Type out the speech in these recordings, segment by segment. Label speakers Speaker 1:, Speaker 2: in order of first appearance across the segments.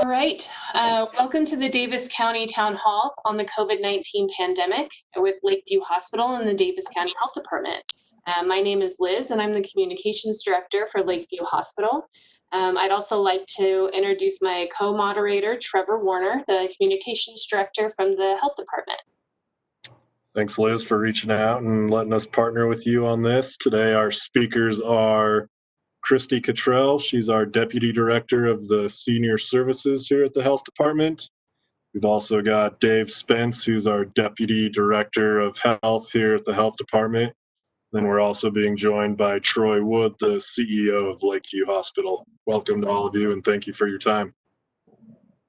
Speaker 1: All right. Welcome to the Davis County Town Hall on the COVID-19 pandemic with Lakeview Hospital and the Davis County Health Department. My name is Liz, and I'm the Communications Director for Lakeview Hospital. I'd also like to introduce my co-moderator, Trevor Warner, the Communications Director from the Health Department.
Speaker 2: Thanks, Liz, for reaching out and letting us partner with you on this. Today, our speakers are Christy Cottrell. She's our Deputy Director of the Senior Services here at the Health Department. We've also got Dave Spence, who's our Deputy Director of Health here at the Health Department. Then we're also being joined by Troy Wood, the CEO of Lakeview Hospital. Welcome to all of you, and thank you for your time.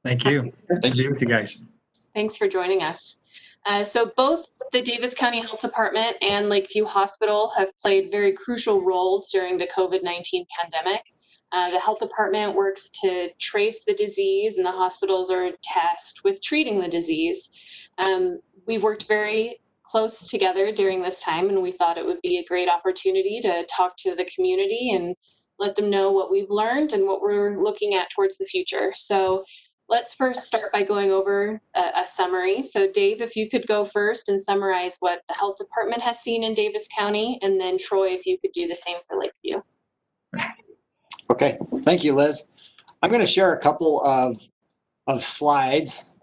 Speaker 3: Thank you. Thank you, guys.
Speaker 1: Thanks for joining us. So both the Davis County Health Department and Lakeview Hospital have played very crucial roles during the COVID-19 pandemic. The health department works to trace the disease, and the hospitals are tasked with treating the disease. We've worked very close together during this time, and we thought it would be a great opportunity to talk to the community and let them know what we've learned and what we're looking at towards the future. So let's first start by going over a summary. So Dave, if you could go first and summarize what the health department has seen in Davis County, and then Troy, if you could do the same for Lakeview.
Speaker 4: Okay, thank you, Liz. I'm going to share a couple of slides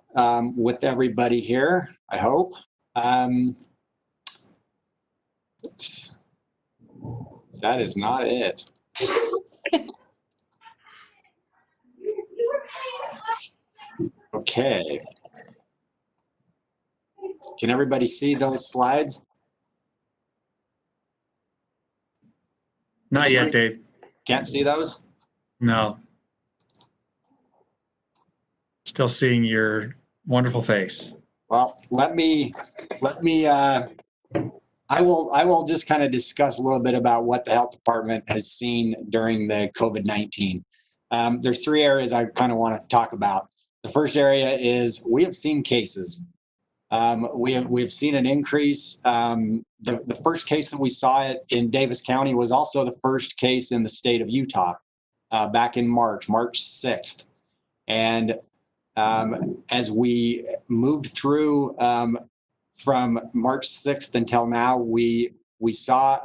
Speaker 4: with everybody here, I hope. That is not it. Okay. Can everybody see those slides?
Speaker 3: Not yet, Dave.
Speaker 4: Can't see those?
Speaker 3: No. Still seeing your wonderful face.
Speaker 4: Well, I will just kind of discuss a little bit about what the health department has seen during the COVID-19. There's three areas I kind of want to talk about. The first area is we have seen cases. We've seen an increase. The first case that we saw it in Davis County was also the first case in the state of Utah back in March 6th. And as we moved through from March 6th until now, we saw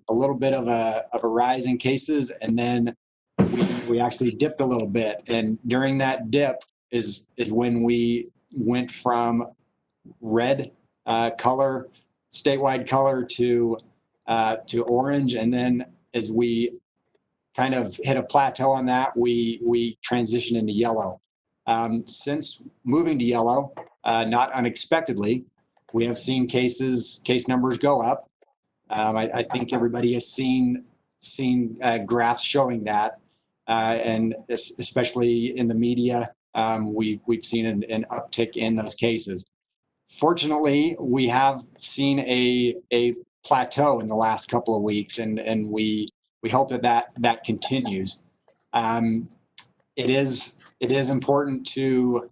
Speaker 4: a little bit of a rise in cases, and then we actually dipped a little bit. And during that dip is when we went from red color, statewide color, to orange, and then as we kind of hit a plateau on that, we transitioned into yellow. Since moving to yellow, not unexpectedly, we have seen case numbers go up. I think everybody has seen graphs showing that, and especially in the media, we've seen an uptick in those cases. Fortunately, we have seen a plateau in the last couple of weeks, and we hope that continues. It is important to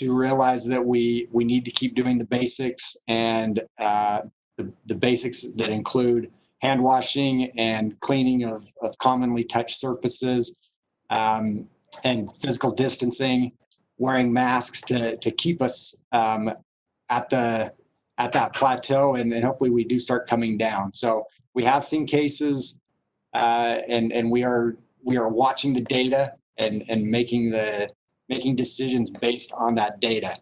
Speaker 4: realize that we need to keep doing the basics, and the basics that include hand washing and cleaning of commonly touched surfaces, and physical distancing, wearing masks to keep us at that plateau, and hopefully we do start coming down. So we have seen cases, and we are watching the data and making decisions based on that data.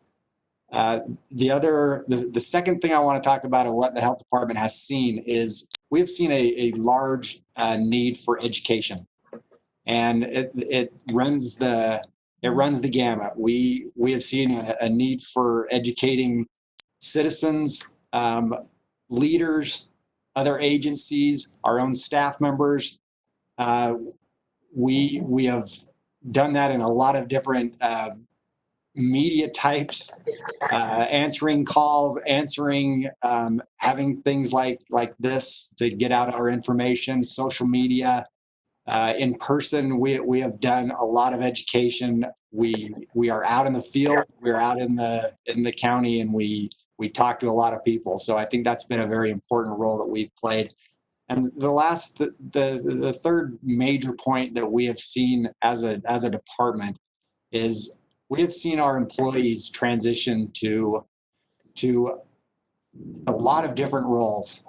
Speaker 4: The second thing I want to talk about of what the health department has seen is we have seen a large need for education, and it runs the gamut. We have seen a need for educating citizens, leaders, other agencies, our own staff members. We have done that in a lot of different media types, answering calls, having things like this to get out our information, social media, in person. We have done a lot of education. We are out in the field, we're out in the county, and we talk to a lot of people. So I think that's been a very important role that we've played. And the third major point that we have seen as a department is we have seen our employees transition to a lot of different roles.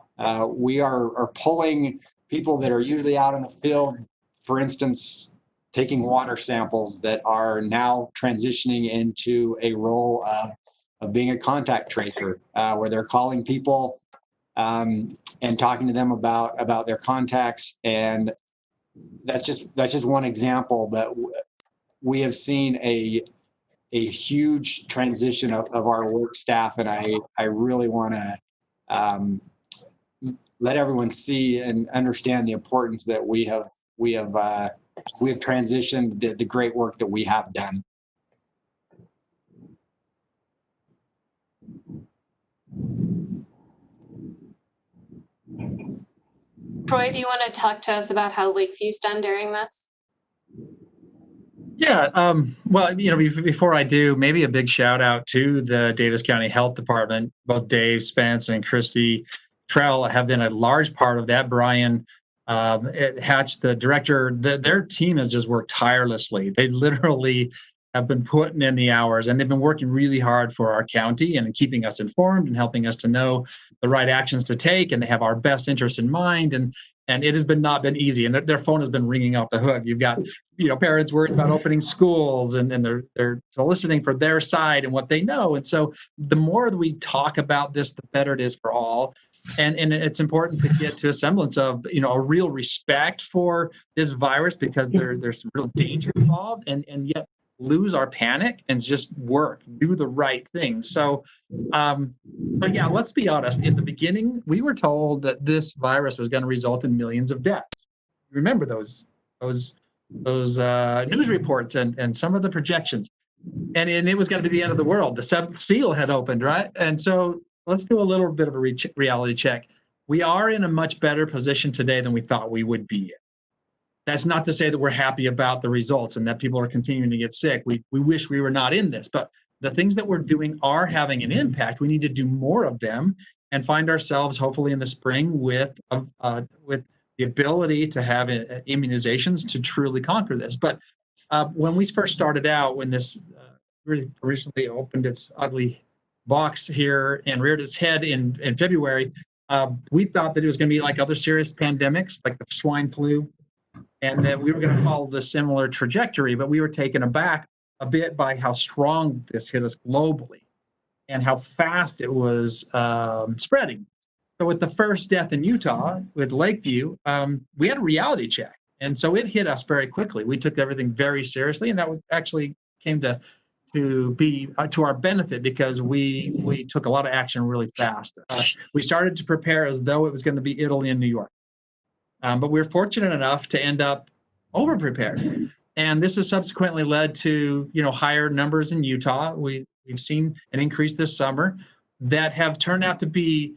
Speaker 4: We are pulling people that are usually out in the field, for instance, taking water samples, that are now transitioning into a role of being a contact tracer, where they're calling people and talking to them about their contacts. And that's just one example, but we have seen a huge transition of our work staff, and I really want to let everyone see and understand the importance that we have transitioned, the great work that we have done.
Speaker 1: Troy, do you want to talk to us about how Lakeview's done during this?
Speaker 3: Yeah, well, before I do, maybe a big shout out to the Davis County Health Department. Both Dave Spence and Christy Trell have been a large part of that. Brian Hatch, the director, their team has just worked tirelessly. They literally have been putting in the hours, and they've been working really hard for our county and keeping us informed and helping us to know the right actions to take, and they have our best interest in mind. And it has not been easy, and their phone has been ringing off the hook. You've got parents worried about opening schools, and they're soliciting for their side and what they know. And so the more that we talk about this, the better it is for all. And it's important to get to a semblance of a real respect for this virus, because there's some real danger involved, and yet lose our panic and just do the right thing. So but yeah, let's be honest. In the beginning, we were told that this virus was going to result in millions of deaths. Remember those news reports and some of the projections, and it was going to be the end of the world. The seventh seal had opened, right? And so let's do a little bit of a reality check. We are in a much better position today than we thought we would be in. That's not to say that we're happy about the results and that people are continuing to get sick. We wish we were not in this, but the things that we're doing are having an impact. We need to do more of them and find ourselves hopefully in the spring with the ability to have immunizations to truly conquer this. But when we first started out, when this really originally opened its ugly box here and reared its head in February, we thought that it was going to be like other serious pandemics, like the swine flu, and that we were going to follow the similar trajectory. But we were taken aback a bit by how strong this hit us globally and how fast it was spreading. So with the first death in Utah with Lakeview, we had a reality check. And so it hit us very quickly. We took everything very seriously, and that actually came to be to our benefit, because we took a lot of action really fast. We started to prepare as though it was going to be Italy and New York. But we were fortunate enough to end up over-prepared. And this has subsequently led to higher numbers in Utah. We've seen an increase this summer that have turned out to be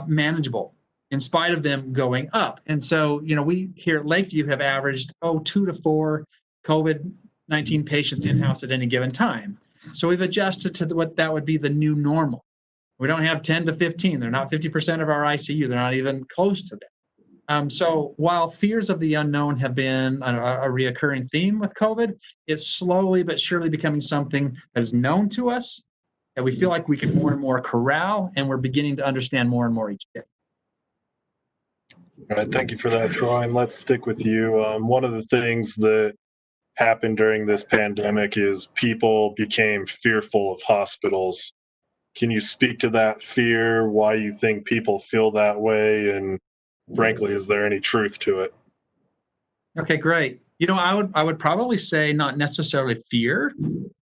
Speaker 3: manageable in spite of them going up. And so, we here at Lakeview have averaged 2 to 4 COVID-19 patients in-house at any given time. So we've adjusted to what that would be the new normal. We don't have 10 to 15. They're not 50% of our ICU. They're not even close to that. So while fears of the unknown have been a reoccurring theme with COVID, it's slowly but surely becoming something that is known to us, that we feel like we can more and more corral, and we're beginning to understand more and more each day.
Speaker 2: All right, thank you for that, Troy. And let's stick with you. One of the things that happened during this pandemic is people became fearful of hospitals. Can you speak to that fear, why you think people feel that way, and frankly, is there any truth to it?
Speaker 3: Okay, great. I would probably say not necessarily fear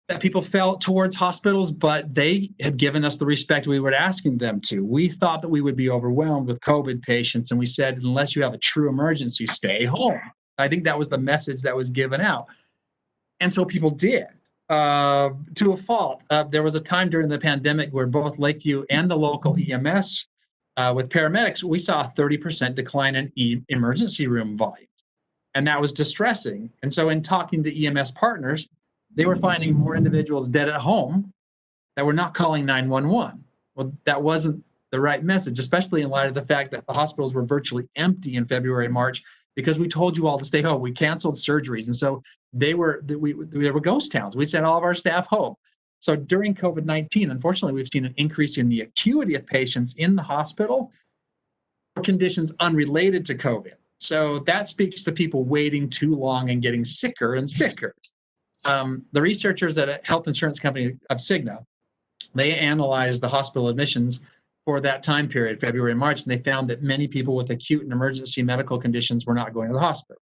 Speaker 3: that people felt towards hospitals, but they had given us the respect we were asking them to. We thought that we would be overwhelmed with COVID patients, and we said, unless you have a true emergency, stay home. I think that was the message that was given out. And so people did, to a fault. There was a time during the pandemic where both Lakeview and the local EMS, with paramedics, we saw a 30% decline in emergency room volumes. And that was distressing. And so in talking to EMS partners, they were finding more individuals dead at home that were not calling 911. Well, that wasn't the right message, especially in light of the fact that the hospitals were virtually empty in February, March, because we told you all to stay home. We canceled surgeries. And so they were ghost towns. We sent all of our staff home. So during COVID-19, unfortunately, we've seen an increase in the acuity of patients in the hospital for conditions unrelated to COVID. So that speaks to people waiting too long and getting sicker and sicker. The researchers at a health insurance company of Cigna, they analyzed the hospital admissions for that time period, February and March, and they found that many people with acute and emergency medical conditions were not going to the hospital.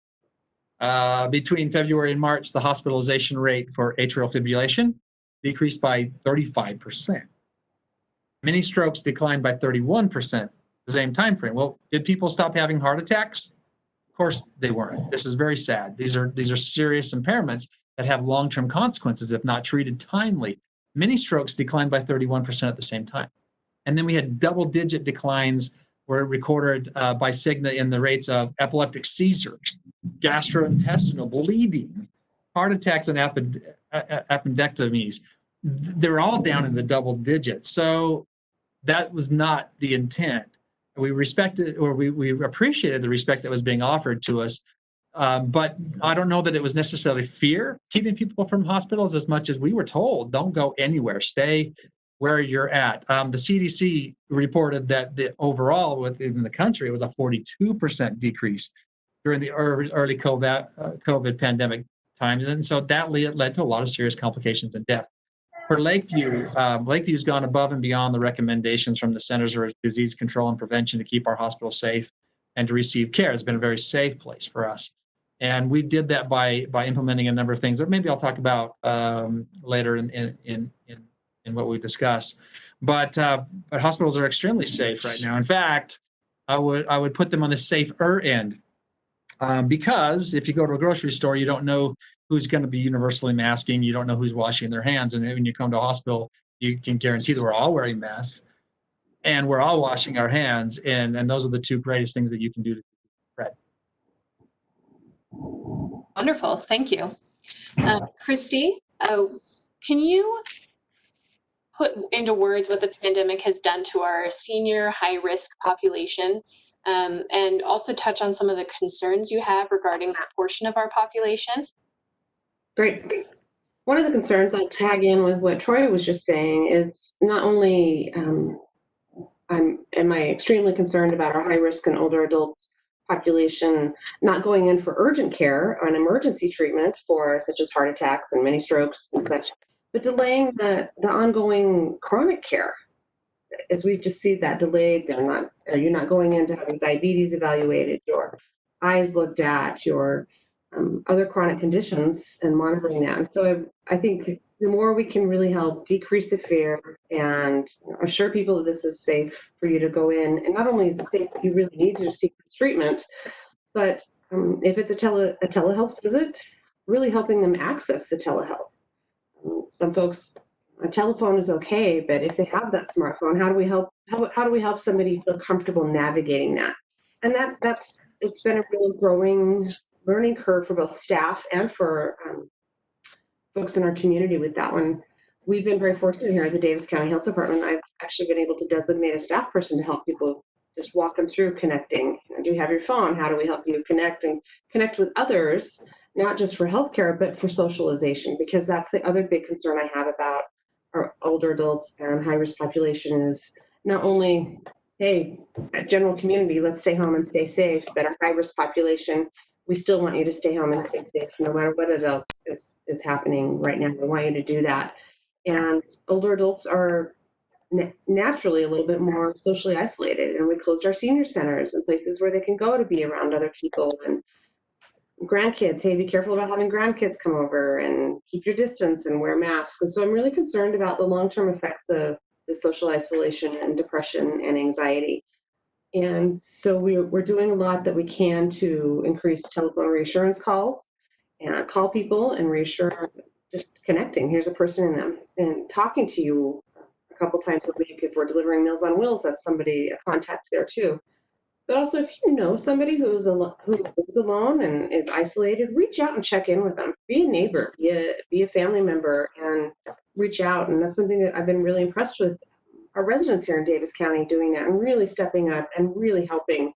Speaker 3: Between February and March, the hospitalization rate for atrial fibrillation decreased by 35%. Many strokes declined by 31% the same time frame. Well, did people stop having heart attacks? Of course they weren't. This is very sad. These are serious impairments that have long-term consequences if not treated timely. Many strokes declined by 31% at the same time. And then we had double-digit declines were recorded by Cigna in the rates of epileptic seizures, gastrointestinal bleeding, heart attacks, and appendectomies. They're all down in the double digits. So that was not the intent. We respected, or we appreciated the respect that was being offered to us. But I don't know that it was necessarily fear keeping people from hospitals as much as we were told, don't go anywhere, stay where you're at. The CDC reported that overall within the country, it was a 42% decrease during the early COVID pandemic times. And so that led to a lot of serious complications and death. For Lakeview, Lakeview's gone above and beyond the recommendations from the Centers for Disease Control and Prevention to keep our hospitals safe and to receive care. It's been a very safe place for us. And we did that by implementing a number of things that maybe I'll talk about later in what we discuss. But hospitals are extremely safe right now. In fact, I would put them on the safer end. Because if you go to a grocery store, you don't know who's going to be universally masking. You don't know who's washing their hands. And when you come to a hospital, you can guarantee that we're all wearing masks and we're all washing our hands. And those are the two greatest things that you can do to spread.
Speaker 1: Wonderful. Thank you. Christy, can you put into words what the pandemic has done to our senior high-risk population, and also touch on some of the concerns you have regarding that portion of our population?
Speaker 5: Great. One of the concerns, I'll tag in with what Troy was just saying, is not only am I extremely concerned about our high-risk and older adult population not going in for urgent care on emergency treatment for such as heart attacks and mini strokes and such, but delaying the ongoing chronic care. As we just see that delayed, you're not going in to have your diabetes evaluated, your eyes looked at, your other chronic conditions, and monitoring that. And so I think the more we can really help decrease the fear and assure people that this is safe for you to go in, and not only is it safe that you really need to seek this treatment, but if it's a telehealth visit, really helping them access the telehealth. Some folks, a telephone is okay, but if they have that smartphone, how do we help somebody feel comfortable navigating that? And it's been a real growing learning curve for both staff and for folks in our community with that one. We've been very fortunate here at the Davis County Health Department. I've actually been able to designate a staff person to help people, just walk them through connecting. Do you have your phone? How do we help you connect with others, not just for healthcare, but for socialization? Because that's the other big concern I have about our older adults and high-risk population is not only, hey, general community, let's stay home and stay safe, but our high-risk population, we still want you to stay home and stay safe no matter what else is happening right now. We want you to do that. And older adults are naturally a little bit more socially isolated, and we closed our senior centers and places where they can go to be around other people. And grandkids, hey, be careful about having grandkids come over, and keep your distance and wear masks. And so I'm really concerned about the long-term effects of the social isolation and depression and anxiety. And so we're doing a lot that we can to increase telephone reassurance calls and call people and reassure, just connecting. Here's a person in them and talking to you a couple times a week. If we're delivering Meals on Wheels, that's somebody, a contact there too. But also, if you know somebody who lives alone and is isolated, reach out and check in with them. Be a neighbor, be a family member, and reach out. And that's something that I've been really impressed with our residents here in Davis County doing that and really stepping up and really helping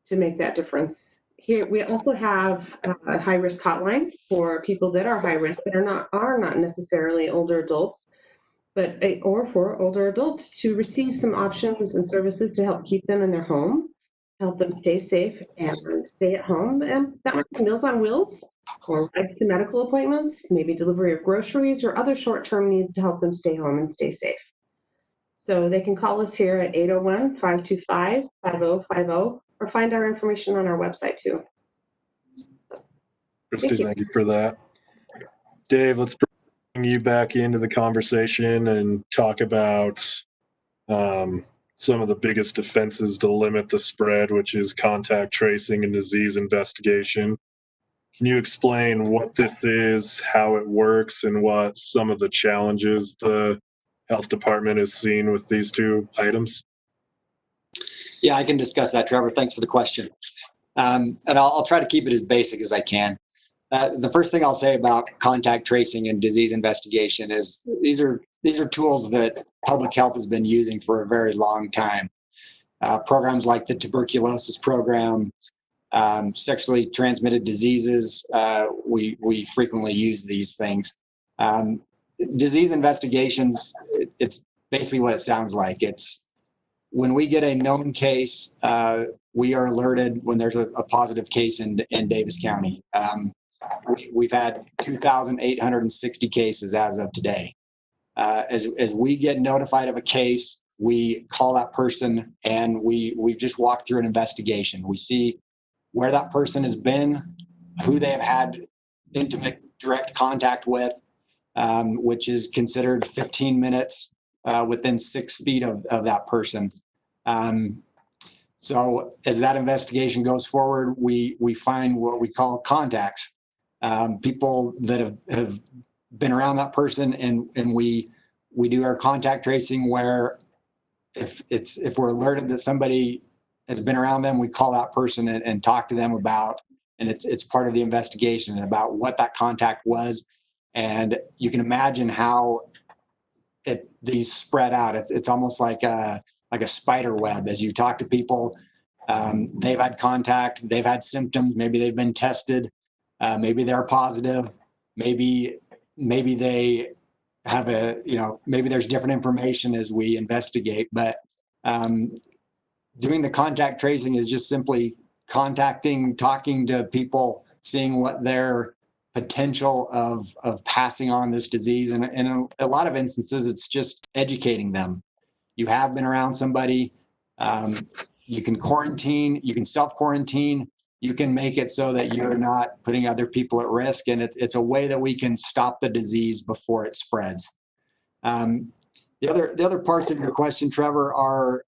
Speaker 5: to make that difference. Here, we also have a high-risk hotline for people that are high risk that are not necessarily older adults, but or for older adults to receive some options and services to help keep them in their home, help them stay safe and stay at home. And that might be Meals on Wheels or rides to medical appointments, maybe delivery of groceries or other short-term needs to help them stay home and stay safe. So they can call us here at 801-525-5050 or find our information on our website too.
Speaker 2: Christy,
Speaker 5: you.
Speaker 2: thank you for that. Dave, let's bring you back into the conversation and talk about some of the biggest defenses to limit the spread, which is contact tracing and disease investigation. Can you explain what this is, how it works, and what some of the challenges the health department has seen with these two items?
Speaker 4: Yeah, I can discuss that, Trevor. Thanks for the question. And I'll try to keep it as basic as I can. The first thing I'll say about contact tracing and disease investigation is these are tools that public health has been using for a very long time. Programs like the tuberculosis program, sexually transmitted diseases, we frequently use these things. Disease investigations, it's basically what it sounds like. It's when we get a known case, we are alerted when there's a positive case in Davis County. We've had 2,860 cases as of today. As we get notified of a case, we call that person and we've just walked through an investigation. We see where that person has been, who they have had intimate direct contact with, which is considered 15 minutes within 6 feet of that person. So as that investigation goes forward, we find what we call contacts, people that have been around that person, and we do our contact tracing where if we're alerted that somebody has been around them, we call that person and talk to them about, and it's part of the investigation about what that contact was. And you can imagine how these spread out. It's almost like a spider web. As you talk to people, they've had contact, they've had symptoms, maybe they've been tested, maybe they're positive, maybe they have maybe there's different information as we investigate. But doing the contact tracing is just simply contacting, talking to people, seeing what their potential of passing on this disease. And in a lot of instances, it's just educating them. You have been around somebody, you can quarantine, you can self-quarantine, you can make it so that you're not putting other people at risk. And it's a way that we can stop the disease before it spreads. The other parts of your question, Trevor, are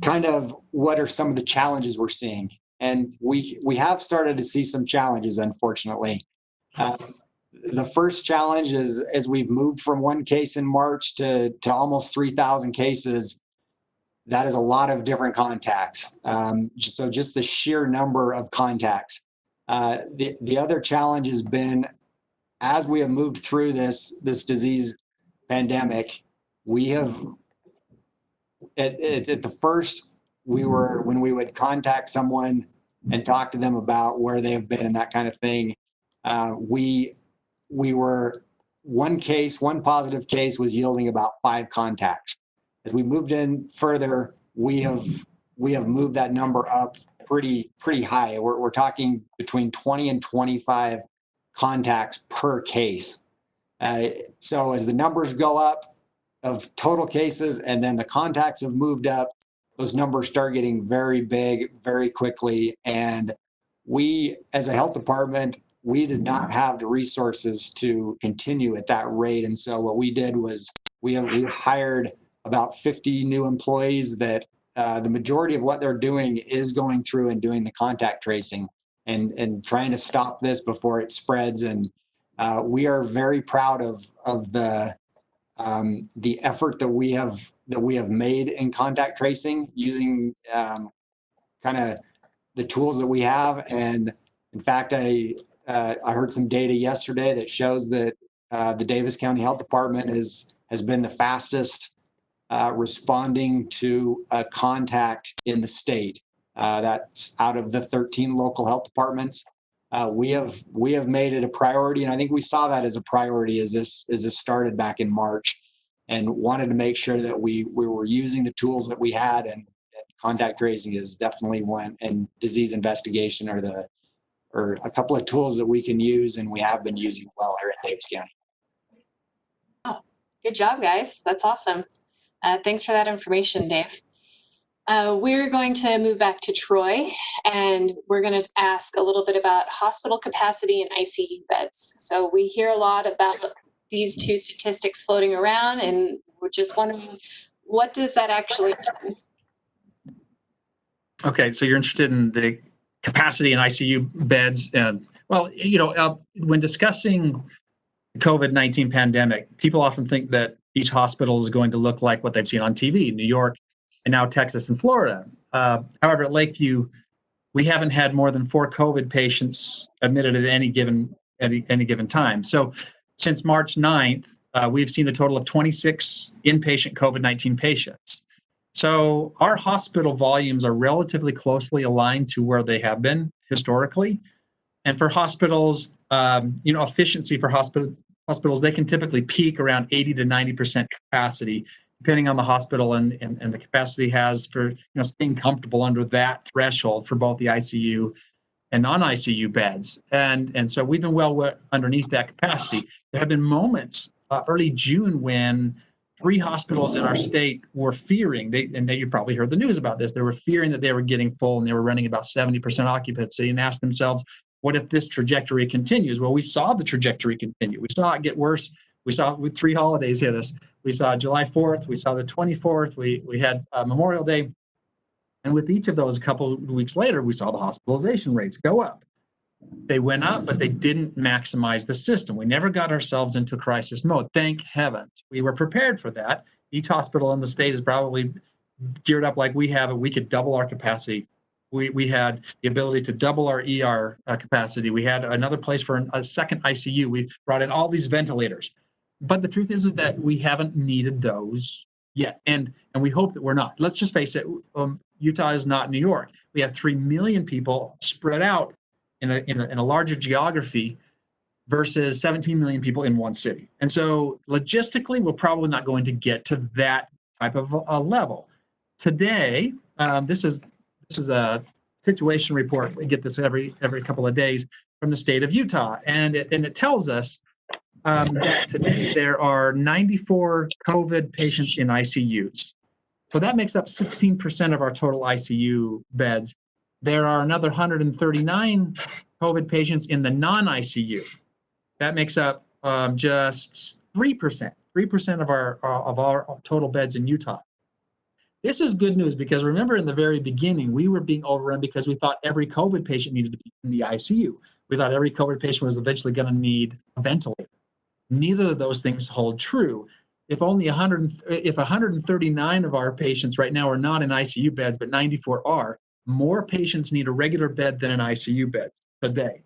Speaker 4: kind of what are some of the challenges we're seeing. And we have started to see some challenges, unfortunately. The first challenge is, as we've moved from one case in March to almost 3,000 cases, that is a lot of different contacts. So just the sheer number of contacts. The other challenge has been, as we have moved through this disease pandemic, we have, at the first, when we would contact someone and talk to them about where they have been and that kind of thing, we were, one positive case was yielding about 5 contacts. As we moved in further, we have moved that number up pretty high. We're talking between 20 and 25 contacts per case. So as the numbers go up of total cases and then the contacts have moved up, those numbers start getting very big very quickly. And we, as a health department, we did not have the resources to continue at that rate. And so what we did was we hired about 50 new employees that the majority of what they're doing is going through and doing the contact tracing and trying to stop this before it spreads. And we are very proud of the effort that we have made in contact tracing using kind of the tools that we have. And in fact, I heard some data yesterday that shows that the Davis County Health Department has been the fastest responding to a contact in the state. That's out of the 13 local health departments. We have made it a priority, and I think we saw that as a priority as this started back in March, and wanted to make sure that we were using the tools that we had, and contact tracing is definitely one, and disease investigation are a couple of tools that we can use, and we have been using well here in Davis County.
Speaker 1: Oh, good job, guys. That's awesome. Thanks for that information, Dave. We're going to move back to Troy, and we're going to ask a little bit about hospital capacity and ICU beds. So we hear a lot about these two statistics floating around, and we're just wondering, what does that actually mean?
Speaker 3: Okay, so you're interested in the capacity in ICU beds. Well, when discussing the COVID-19 pandemic, people often think that each hospital is going to look like what they've seen on TV, New York, and now Texas and Florida. However, at Lakeview, we haven't had more than 4 COVID patients admitted at any given time. So since March 9th, we've seen a total of 26 inpatient COVID-19 patients. So our hospital volumes are relatively closely aligned to where they have been historically. And for hospitals, efficiency for hospitals, they can typically peak around 80 to 90% capacity, depending on the hospital and the capacity has for staying comfortable under that threshold for both the ICU and non-ICU beds. And so we've been well underneath that capacity. There have been moments early June when 3 hospitals in our state were fearing, you probably heard the news about this, they were fearing that they were getting full and they were running about 70% occupancy, and asked themselves, what if this trajectory continues? Well, we saw the trajectory continue. We saw it get worse. We saw it with 3 holidays hit us. We saw July 4th, we saw the 24th, we had Memorial Day. And with each of those, a couple of weeks later, we saw the hospitalization rates go up. They went up, but they didn't maximize the system. We never got ourselves into crisis mode. Thank heavens. We were prepared for that. Each hospital in the state is probably geared up like we have it. We could double our capacity. We had the ability to double our ER capacity. We had another place for a second ICU. We brought in all these ventilators. But the truth is that we haven't needed those yet. And we hope that we're not. Let's just face it, Utah is not New York. We have 3 million people spread out in a larger geography versus 17 million people in one city. And so logistically, we're probably not going to get to that type of a level. Today, this is a situation report. We get this every couple of days from the state of Utah, and it tells us that today there are 94 COVID patients in ICUs. So that makes up 16% of our total ICU beds. There are another 139 COVID patients in the non-ICU. That makes up just 3% of our total beds in Utah. This is good news because remember in the very beginning, we were being overrun because we thought every COVID patient needed to be in the ICU. We thought every COVID patient was eventually going to need a ventilator. Neither of those things hold true. If 139 of our patients right now are not in ICU beds, but 94 are, more patients need a regular bed than an ICU bed today.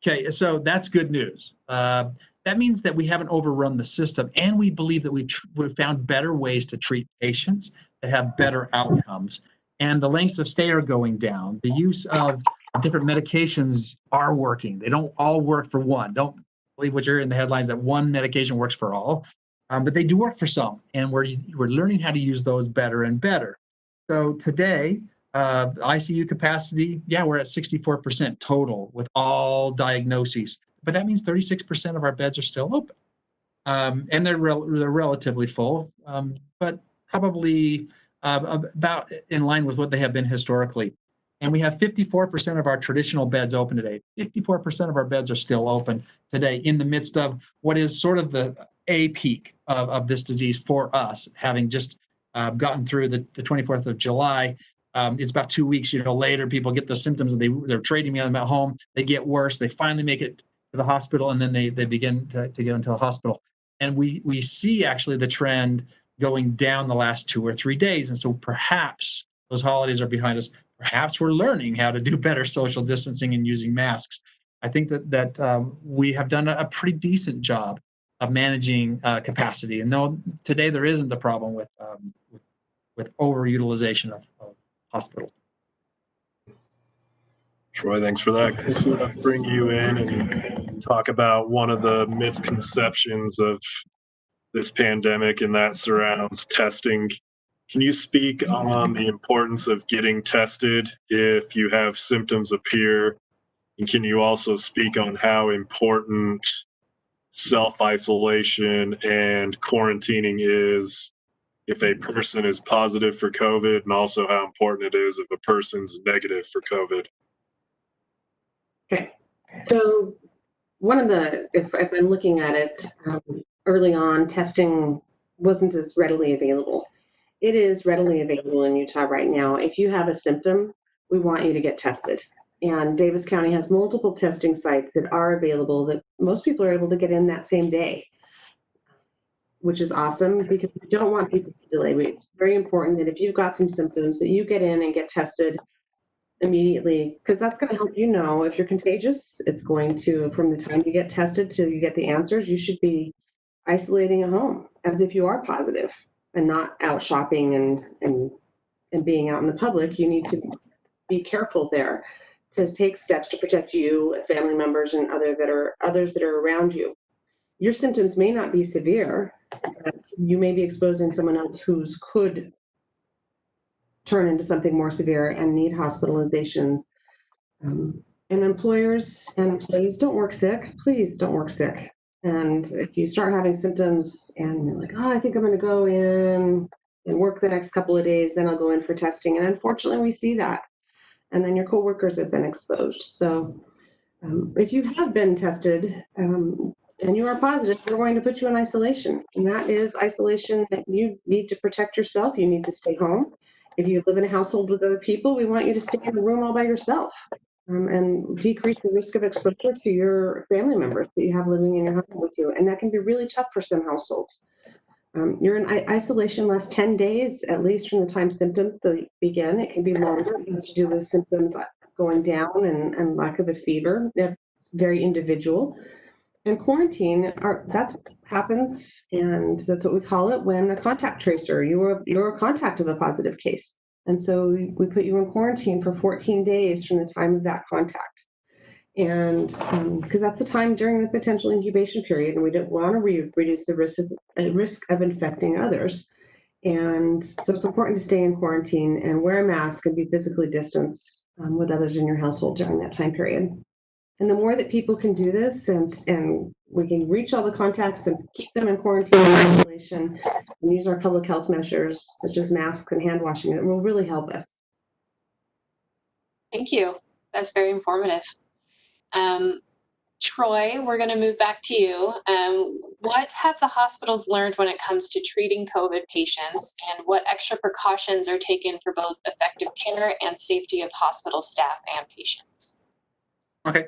Speaker 3: Okay, so that's good news. That means that we haven't overrun the system, and we believe that we've found better ways to treat patients that have better outcomes, and the lengths of stay are going down. The use of different medications are working. They don't all work for one. Don't believe what you're in the headlines that one medication works for all, but they do work for some, and we're learning how to use those better and better. So today, ICU capacity, we're at 64% total with all diagnoses, but that means 36% of our beds are still open, and they're relatively full, but probably about in line with what they have been historically. And we have 54% of our traditional beds open today. 54% of our beds are still open today in the midst of what is sort of the peak of this disease for us, having just gotten through the 24th of July. It's about 2 weeks, later, people get the symptoms and they're trading me on them at home. They get worse. They finally make it to the hospital, and then they begin to get into the hospital. And we see actually the trend going down the last 2 or 3 days. And so perhaps those holidays are behind us. Perhaps we're learning how to do better social distancing and using masks. I think that we have done a pretty decent job managing capacity. And no, today there isn't a problem with overutilization of hospitals.
Speaker 2: Troy, thanks for that. Christy, let's bring you in and talk about one of the misconceptions of this pandemic, and that surrounds testing. Can you speak on the importance of getting tested if you have symptoms appear? And can you also speak on how important self-isolation and quarantining is if a person is positive for COVID, and also how important it is if a person's negative for COVID?
Speaker 5: Okay. So one of the, if I'm looking at it, early on, testing wasn't as readily available. It is readily available in Utah right now. If you have a symptom, we want you to get tested. And Davis County has multiple testing sites that are available that most people are able to get in that same day, which is awesome because we don't want people to delay. It's very important that if you've got some symptoms that you get in and get tested immediately, because that's going to help you know if you're contagious. It's going to, from the time you get tested till you get the answers, you should be isolating at home as if you are positive and not out shopping and being out in the public. You need to be careful there to take steps to protect you, family members, and others that are around you. Your symptoms may not be severe, but you may be exposing someone else whose could turn into something more severe and need hospitalizations. And employers and employees, don't work sick. Please don't work sick. And if you start having symptoms and you're like, oh, I think I'm going to go in and work the next couple of days, then I'll go in for testing. And unfortunately, we see that. And then your coworkers have been exposed. So if you have been tested and you are positive, we're going to put you in isolation. And that is isolation that you need to protect yourself. You need to stay home. If you live in a household with other people, we want you to stay in a room all by yourself and decrease the risk of exposure to your family members that you have living in your home with you. And that can be really tough for some households. You're in isolation lasts 10 days, at least from the time symptoms begin. It can be longer. It has to do with symptoms going down and lack of a fever. It's very individual. And quarantine, that's what happens, and that's what we call it when a contact tracer, you're a contact of a positive case. And so we put you in quarantine for 14 days from the time of that contact. And because that's the time during the potential incubation period, and we don't want to reduce the risk of infecting others. And so it's important to stay in quarantine and wear a mask and be physically distanced with others in your household during that time period. And the more that people can do this and we can reach all the contacts and keep them in quarantine and isolation and use our public health measures such as masks and hand washing, it will really help us.
Speaker 1: Thank you. That's very informative. Troy, we're going to move back to you. What have the hospitals learned when it comes to treating COVID patients, and what extra precautions are taken for both effective care and safety of hospital staff and patients?
Speaker 3: Okay.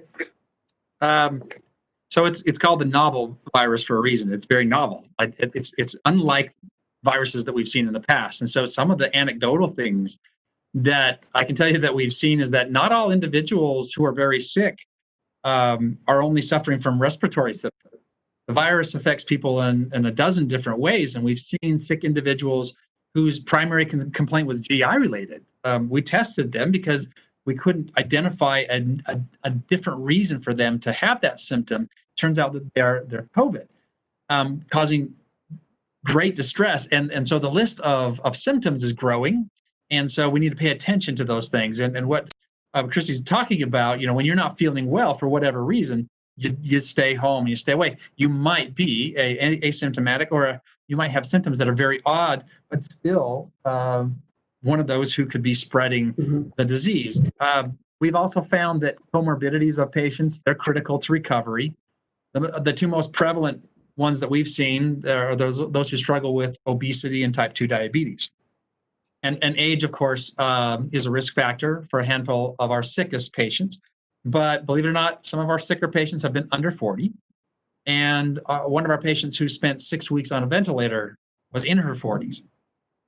Speaker 3: So it's called the novel virus for a reason. It's very novel. It's unlike viruses that we've seen in the past. And so some of the anecdotal things that I can tell you that we've seen is that not all individuals who are very sick are only suffering from respiratory symptoms. The virus affects people in a dozen different ways, and we've seen sick individuals whose primary complaint was GI related. We tested them because we couldn't identify a different reason for them to have that symptom. Turns out that they're COVID, causing great distress. And so the list of symptoms is growing. And so we need to pay attention to those things. And what Christy's talking about, when you're not feeling well for whatever reason, you stay home, you stay away. You might be asymptomatic, or you might have symptoms that are very odd, but still one of those who could be spreading the disease. We've also found that comorbidities of patients, they're critical to recovery. The two most prevalent ones that we've seen are those who struggle with obesity and type 2 diabetes. And age, of course, is a risk factor for a handful of our sickest patients. But believe it or not, some of our sicker patients have been under 40. And one of our patients who spent 6 weeks on a ventilator was in her 40s.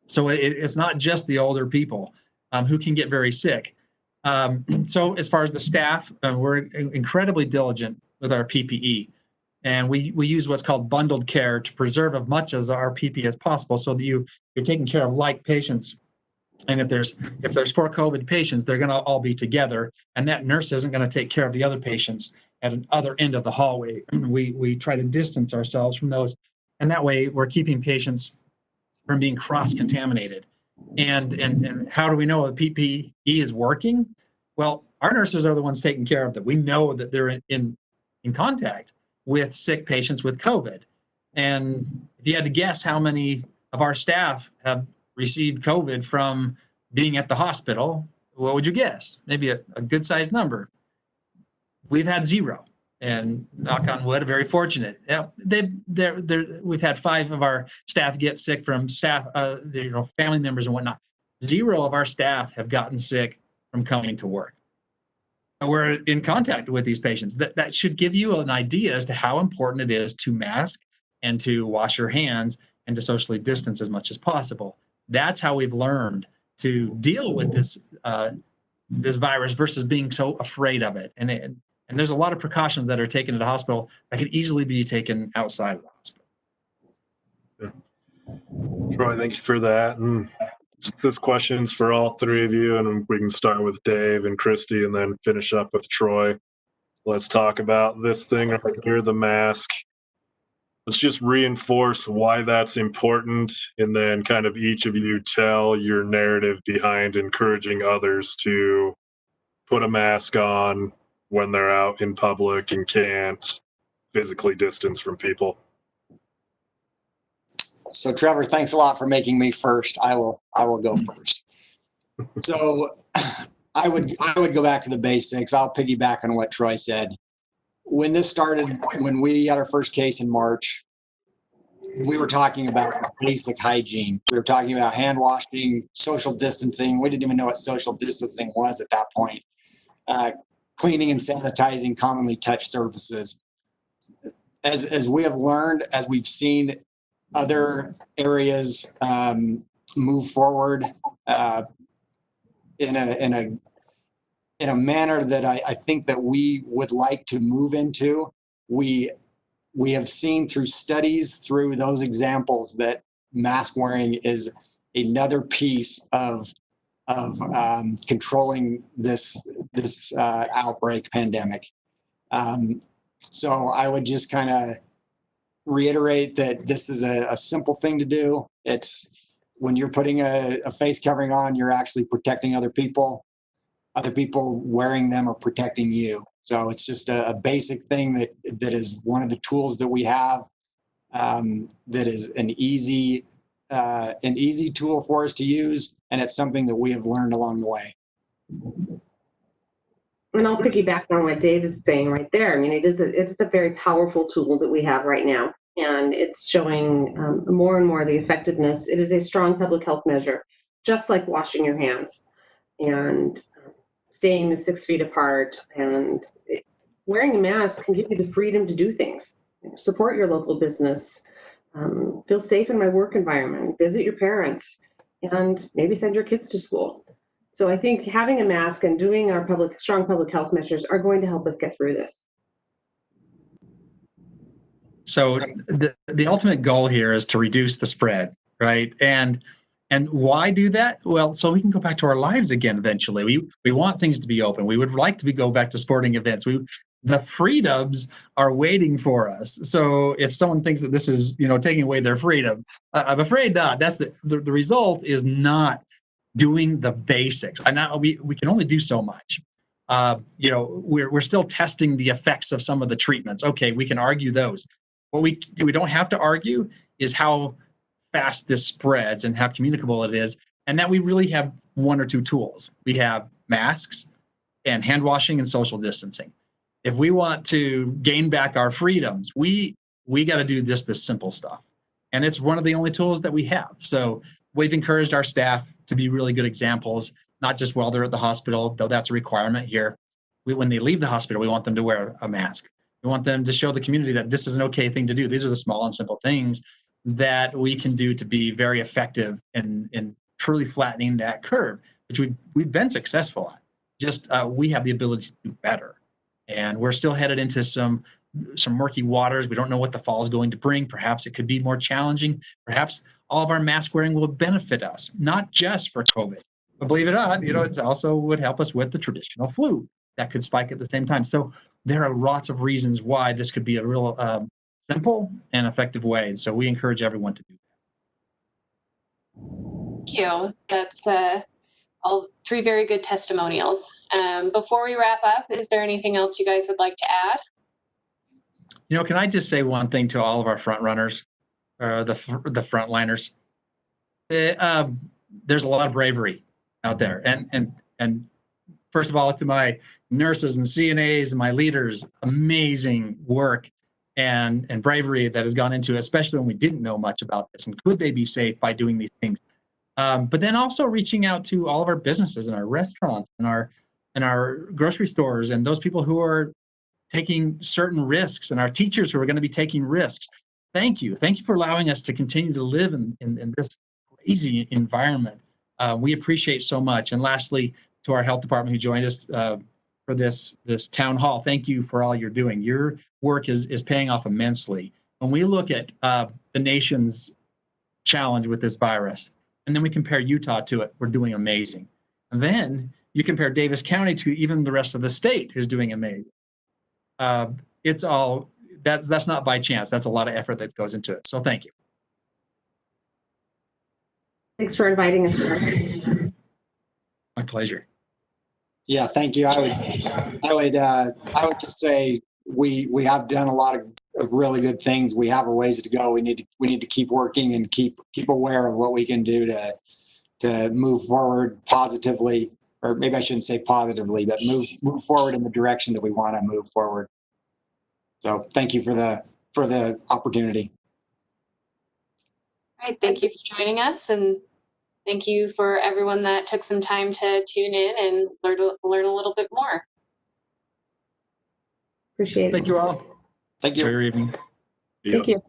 Speaker 3: So it's not just the older people who can get very sick. So as far as the staff, we're incredibly diligent with our PPE. And we use what's called bundled care to preserve as much as our PP as possible, so that you're taking care of like patients. And if there's 4 COVID patients, they're going to all be together, and that nurse isn't going to take care of the other patients at another end of the hallway. We try to distance ourselves from those, and that way we're keeping patients from being cross-contaminated. And how do we know the PPE is working? Well, our nurses are the ones taking care of them. We know that they're in contact with sick patients with COVID. And if you had to guess how many of our staff have received COVID from being at the hospital, what would you guess? Maybe a good sized number. We've had 0, and knock on wood, very fortunate. Yeah, we've had 5 of our staff get sick from family members and whatnot. 0 of our staff have gotten sick from coming to work. We're in contact with these patients. That should give you an idea as to how important it is to mask and to wash your hands and to socially distance as much as possible. That's how we've learned to deal with this virus versus being so afraid of it. And there's a lot of precautions that are taken at the hospital that can easily be taken outside of the hospital.
Speaker 2: Yeah. Troy, thank you for that. And this question's for all 3 of you, and we can start with Dave and Christy and then finish up with Troy. Let's talk about this thing right here, the mask. Let's just reinforce why that's important, and then kind of each of you tell your narrative behind encouraging others to put a mask on when they're out in public and can't physically distance from people.
Speaker 4: So Trevor, thanks a lot for making me first. I will go first. So I would go back to the basics. I'll piggyback on what Troy said. When this started, when we had our first case in March, we were talking about basic hygiene. We were talking about hand washing, social distancing. We didn't even know what social distancing was at that point. Cleaning and sanitizing commonly touched surfaces. As we have learned, as we've seen other areas move forward in a manner that I think that we would like to move into, we have seen through studies, through those examples, that mask wearing is another piece of controlling this outbreak pandemic. So I would just kind of reiterate that this is a simple thing to do. It's when you're putting a face covering on, you're actually protecting other people. Other people wearing them are protecting you. So it's just a basic thing that is one of the tools that we have, that is an easy tool for us to use, and it's something that we have learned along the way.
Speaker 5: And I'll piggyback on what Dave is saying right there. I mean, it is a very powerful tool that we have right now, and it's showing more and more the effectiveness. It is a strong public health measure, just like washing your hands and staying the 6 feet apart, and wearing a mask can give you the freedom to do things. Support your local business, feel safe in my work environment, visit your parents, and maybe send your kids to school. So I think having a mask and doing our strong public health measures are going to help us get through this.
Speaker 3: So the ultimate goal here is to reduce the spread, right? And why do that? Well, so we can go back to our lives again eventually. We want things to be open. We would like to go back to sporting events. The freedoms are waiting for us. So if someone thinks that this is, taking away their freedom, I'm afraid not. That's the result is not doing the basics. We can only do so much. We're still testing the effects of some of the treatments. Okay, we can argue those. What we don't have to argue is how fast this spreads and how communicable it is, and that we really have 1 or 2 tools. We have masks and hand washing and social distancing. If we want to gain back our freedoms, we got to do just this simple stuff, and it's one of the only tools that we have. So we've encouraged our staff to be really good examples, not just while they're at the hospital, though that's a requirement here. When they leave the hospital, we want them to wear a mask. We want them to show the community that this is an okay thing to do. These are the small and simple things that we can do to be very effective in truly flattening that curve, which we've been successful at. Just we have the ability to do better. And we're still headed into some some murky waters. We don't know what the fall is going to bring. Perhaps it could be more challenging. Perhaps all of our mask wearing will benefit us, not just for COVID. But believe it or not, it also would help us with the traditional flu that could spike at the same time. So there are lots of reasons why this could be a real simple and effective way. And so we encourage everyone to do that.
Speaker 1: Thank you. That's all three very good testimonials. Before we wrap up, is there anything else you guys would like to add?
Speaker 3: Can I just say one thing to all of our front runners, the frontliners? There's a lot of bravery out there, and first of all, to my nurses and CNAs and my leaders, amazing work and bravery that has gone into it, especially when we didn't know much about this. And could they be safe by doing these things? But then also reaching out to all of our businesses and our restaurants and our grocery stores and those people who are taking certain risks and our teachers who are going to be taking risks. Thank you. Thank you for allowing us to continue to live in this crazy environment. We appreciate so much. And lastly, to our health department who joined us for this town hall, thank you for all you're doing. Your work is paying off immensely. When we look at the nation's challenge with this virus, and then we compare Utah to it, we're doing amazing. And then you compare Davis County to even the rest of the state is doing amazing. It's all that's not by chance. That's a lot of effort that goes into it. So thank you.
Speaker 5: Thanks for inviting us.
Speaker 3: My pleasure.
Speaker 4: Yeah, thank you. I would just say we have done a lot of really good things. We have a ways to go. We need to keep working and keep aware of what we can do to move forward positively, or maybe I shouldn't say positively, but move forward in the direction that we want to move forward. So thank you for the opportunity.
Speaker 1: All right, thank you for joining us, and thank you for everyone that took some time to tune in and learn a little bit more.
Speaker 5: Appreciate it.
Speaker 3: Thank you all.
Speaker 4: Thank you.
Speaker 3: Enjoy your evening.
Speaker 5: Thank you.